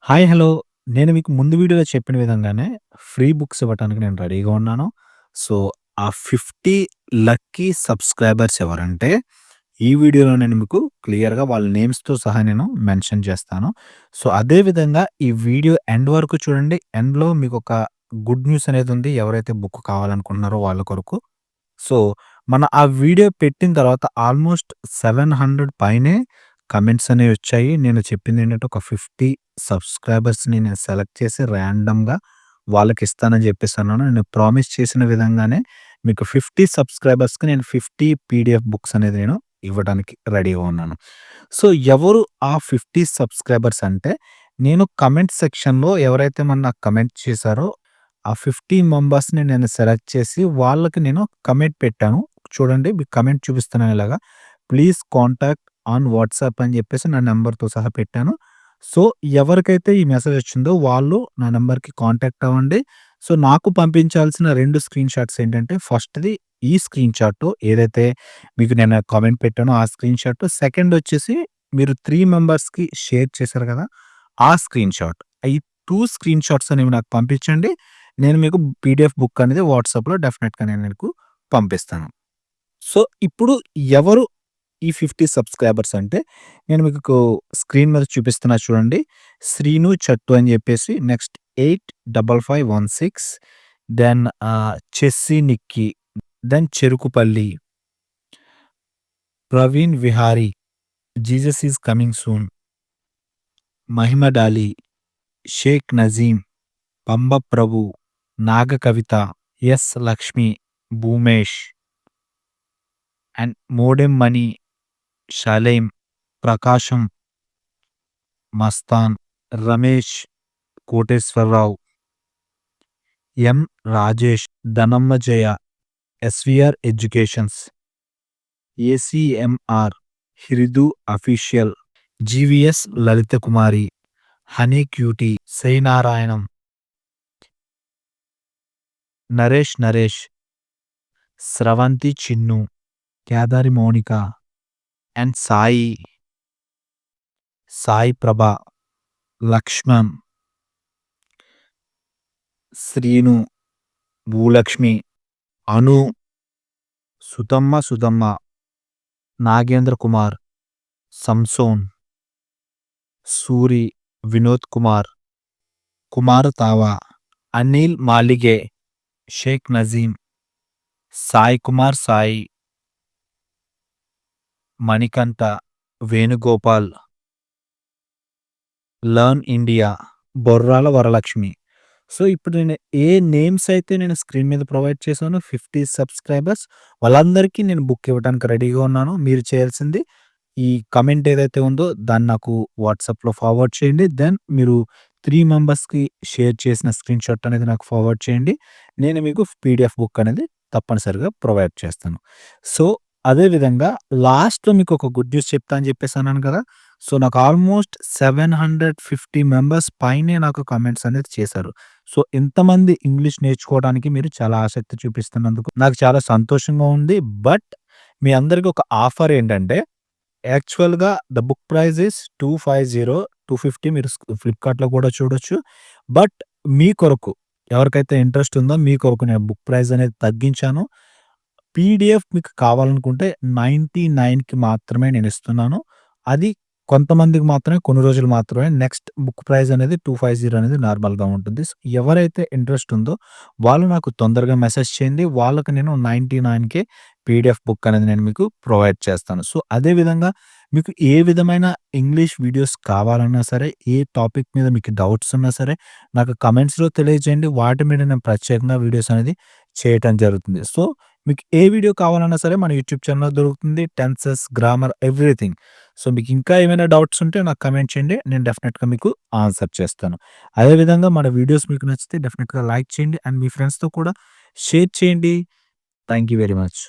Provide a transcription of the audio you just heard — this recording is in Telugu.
హాయ్! హలో! నేను మీకు ముందు వీడియోలో చెప్పిన విధంగానే ఫ్రీ బుక్స్ ఇవ్వటానికి నేను రెడీగా ఉన్నాను. సో, ఆ 50 లక్కీ సబ్‌స్క్రైబర్స్ ఎవరంటే, ఈ వీడియోలో నేను మీకు క్లియర్‌గా వాళ్ళ నేమ్స్‌తో సహా నేను మెన్షన్ చేస్తాను. సో, అదే విధంగా ఈ వీడియో ఎండ్ వరకు చూడండి. ఎండ్‌లో మీకొక గుడ్ న్యూస్ అనేదుంది. ఎవరైతే బుక్ కావాలనుకుంటున్నారో వాళ్ళ కొరకు. సో, మన ఆ వీడియో పెట్టిన తర్వాత ఆల్‌మోస్ట్ 700 పైనే కమెంట్స్ అనేవొచ్చాయి. నేను చెప్పిందేంటంటే ఒక 50 సబ్‌స్క్రైబర్స్‌ని నేను సెలెక్ట్ చేసి ర్యాండమ్‌గా వాళ్ళకిస్తానని జెప్పేసన్నాను. నేను ప్రామిస్ చేసిన విధంగానే మీకు 50 సబ్‌స్క్రైబర్స్‌కి నేను 50 పీడీఎఫ్ బుక్స్ అనేది నేను ఇవ్వడానికి రెడీగా ఉన్నాను. సో, ఎవరు ఆ 50 సబ్‌స్క్రైబర్స్ అంటే, నేను కమెంట్ సెక్షన్‌లో ఎవరైతే నాకు కమెంట్ చేశారో ఆ 15 మెంబర్స్‌ని నేను సెలెక్ట్ చేసి వాళ్ళకి నేను కమెంట్ పెట్టాను. చూడండి మీకు కమెంట్ చూపిస్తున్నాను ఇలాగా. ప్లీజ్ కాంటాక్ట్ ఆన్ వాట్సాప్ అని చెప్పేసి నా నంబర్‌తో సహా పెట్టాను. సో, ఎవరికైతే ఈ మెసేజ్ వచ్చిందో వాళ్ళు నా నంబర్‌కి కాంటాక్ట్ అవ్వండి. సో, నాకు పంపించాల్సిన 2 స్క్రీన్ షాట్స్ ఏంటంటే ఫస్ట్‌ది ఈ స్క్రీన్ షాట్ ఏదైతే మీకు నేను కామెంట్ పెట్టానో ఆ స్క్రీన్ షాట్. సెకండ్ వచ్చేసి మీరు 3 మెంబర్స్‌కి షేర్ చేశారు కదా! ఆ స్క్రీన్ షాట్. ఈ 2 స్క్రీన్ షాట్స్ అనేవి నాకు పంపించండి. నేను మీకు పీడీఎఫ్ బుక్ అనేది వాట్సాప్‌లో డెఫినిట్‌గా నేను మీకు పంపిస్తాను. సో, ఇప్పుడు ఎవరు ఈ 50 సబ్‌స్క్రైబర్స్ అంటే, నేను మీకు స్క్రీన్ మీద చూపిస్తున్నా చూడండి. 'శ్రీను చట్టు' అని చెప్పేసి, next 855516 then 'Chessy Nikki', then 'Cherukupalli', 'Praveen Vihari', 'Jesus is coming soon', 'Mahimad Ali', 'Shaik Nazeem', 'Pamba Prabhu', 'Naga Kavitha', 'S Lakshmi', 'Bhumesh' and 'Modem Mani', 'Shalem', 'Prakasam', 'Mastan', 'Ramesh', 'Koteswararao', 'M. Rajesh', 'Dhanamma Jaya', 'SVR educations', 'ACMR', 'హిరిదు official', 'GVS Lalitha Kumari', 'honey cutie', 'Srinarayanam', 'Naresh Naresh', 'Sravanthi Chinnu', 'Kedari Mounika' and 'Sai', 'Sai Prabha', 'Laxman', 'Srinu', 'Bhulakshmi', 'Anu', 'Sudhamma Sudhamma', 'Nagendra Kumar', 'సంసోన్', 'Suri', 'Vinod Kumar', 'Kumar Tava', 'Anil Malige', 'Shaik Nazeem', 'Sai Kumar Sai', 'Manikanta', 'Venugopal', 'learn India', 'Borrala Varalakshmi'. So, ఇప్పుడు నేను ఏ నేమ్స్ అయితే నేను స్క్రీన్ మీద ప్రొవైడ్ చేశానో 50 సబ్‌స్క్రైబర్స్ వాళ్ళందరికీ నేను బుక్ ఇవ్వడానికి రెడీగా ఉన్నాను. మీరు చేయాల్సింది ఈ కమెంట్ ఏదైతే ఉందో దాన్ని నాకు వాట్సాప్‌లో ఫార్వర్డ్ చేయండి. దెన్ మీరు 3 మెంబర్స్‌కి షేర్ చేసిన స్క్రీన్ షాట్ అనేది నాకు ఫార్వర్డ్ చేయండి. నేను మీకు పీడీఎఫ్ బుక్ అనేది తప్పనిసరిగా ప్రొవైడ్ చేస్తాను. సో, అదే విధంగా లాస్ట్‌లో మీకు ఒక గుడ్ న్యూస్ చెప్తా అని చెప్పేసి అన్నాను కదా! సో, నాకు ఆల్మోస్ట్ 750 మెంబర్స్ పైనే నాకు కామెంట్స్ అనేది చేశారు. సో, ఇంతమంది ఇంగ్లీష్ నేర్చుకోవడానికి మీరు చాలా ఆసక్తి చూపిస్తున్నందుకు నాకు చాలా సంతోషంగా ఉంది. బట్ మీ అందరికి ఒక ఆఫర్ ఏంటంటే యాక్చువల్‌గా ద బుక్ ప్రైస్ ఈస్ 250, 250 మీరు ఫ్లిప్‌కార్ట్‌లో కూడా చూడొచ్చు. బట్ మీ కొరకు ఎవరికైతే ఇంట్రెస్ట్ ఉందో మీ కొరకు నేను బుక్ ప్రైస్ అనేది తగ్గించాను. పీడీఎఫ్ మీకు కావాలనుకుంటే 99కి మాత్రమే నేనిస్తున్నాను. అది కొంతమందికి మాత్రమే, కొన్ని రోజులు మాత్రమే. నెక్స్ట్ బుక్ ప్రైస్ అనేది 250 అనేది నార్మల్‌గా ఉంటుంది. సో, ఎవరైతే ఇంట్రెస్ట్ ఉందో వాళ్ళు నాకు తొందరగా మెసేజ్ చేయండి. వాళ్ళకి నేను 99కే పీడీఎఫ్ బుక్ అనేది నేను మీకు ప్రొవైడ్ చేస్తాను. సో, అదే విధంగా మీకు ఏ విధమైన ఇంగ్లీష్ వీడియోస్ కావాలన్నా సరే, ఏ టాపిక్ మీద మీకు డౌట్స్ ఉన్నా సరే, నాకు కమెంట్స్‌లో తెలియజేయండి. వాటి మీద నేను ప్రత్యేకంగా వీడియోస్ అనేది చేయటం జరుగుతుంది. సో, మీకు ఏ వీడియో కావాలన్నా సరే మన యూట్యూబ్ ఛానెల్‌లో దొరుకుతుంది. Tenses, grammar everything. సో, మీకు ఇంకా ఏమైనా డౌట్స్ ఉంటే నాకు కమెంట్ చేయండి. నేను డెఫినిట్‌గా మీకు ఆన్సర్ చేస్తాను. అదే విధంగా మన వీడియోస్ మీకు నచ్చితే డెఫినిట్‌గా లైక్ చేయండి అండ్ మీ ఫ్రెండ్స్‌తో కూడా షేర్ చేయండి. Thank you very much.